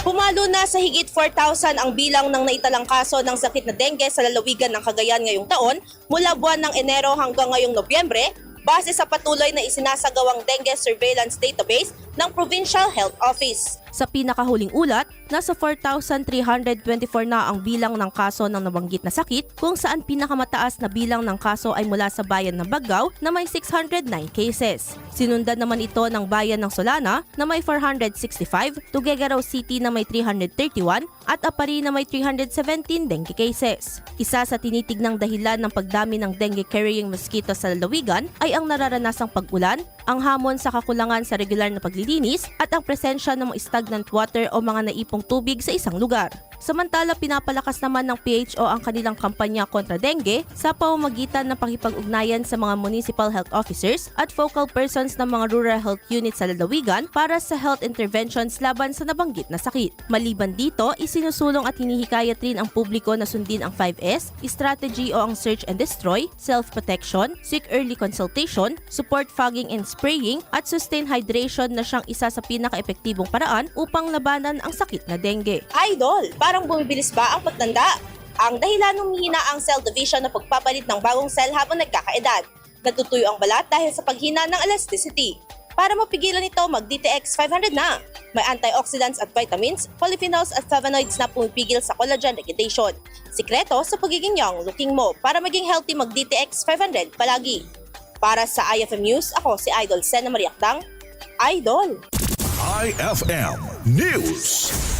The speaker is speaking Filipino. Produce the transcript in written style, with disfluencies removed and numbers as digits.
Pumalo na sa higit 4,000 ang bilang ng naitalang kaso ng sakit na dengue sa lalawigan ng Cagayan ngayong taon mula buwan ng Enero hanggang ngayong Nobyembre base sa patuloy na isinasagawang dengue surveillance database ng Provincial Health Office. Sa pinakahuling ulat, nasa 4,324 na ang bilang ng kaso ng nabanggit na sakit kung saan pinakamataas na bilang ng kaso ay mula sa bayan ng Baggao na may 609 cases. Sinundan naman ito ng bayan ng Solana na may 465, Tuguegarao City na may 331 at Apari na may 317 dengue cases. Isa sa tinitignang dahilan ng pagdami ng dengue carrying mosquito sa lalawigan ay ang nararanasang pag-ulan, ang hamon sa kakulangan sa regular na paglilinis at ang presensya ng mga stagnant water o mga naipong tubig sa isang lugar. Samantala, pinapalakas naman ng PHO ang kanilang kampanya kontra dengue sa pamamagitan ng pakipag-ugnayan sa mga municipal health officers at focal persons ng mga rural health units sa lalawigan para sa health interventions laban sa nabanggit na sakit. Maliban dito, isinusulong at hinihikayat rin ang publiko na sundin ang 5S, strategy o ang search and destroy, self-protection, seek early consultation, support fogging and spraying at sustain hydration na siyang isa sa pinaka-epektibong paraan upang labanan ang sakit na dengue. Idol, parang bumibilis ba ang pagtanda? Ang dahilan ng humihina ang cell division na pagpapalit ng bagong cell habang nagkakaedad. Natutuyo ang balat dahil sa paghina ng elasticity. Para mapigilan ito, mag-DTX 500 na. May antioxidants at vitamins, polyphenols at flavonoids na pumipigil sa collagen degradation. Sikreto sa pagiging young looking mo. Para maging healthy, mag-DTX 500 palagi. Para sa IFM News, ako si Idol Sena Mariakdang. Idol! IFM News.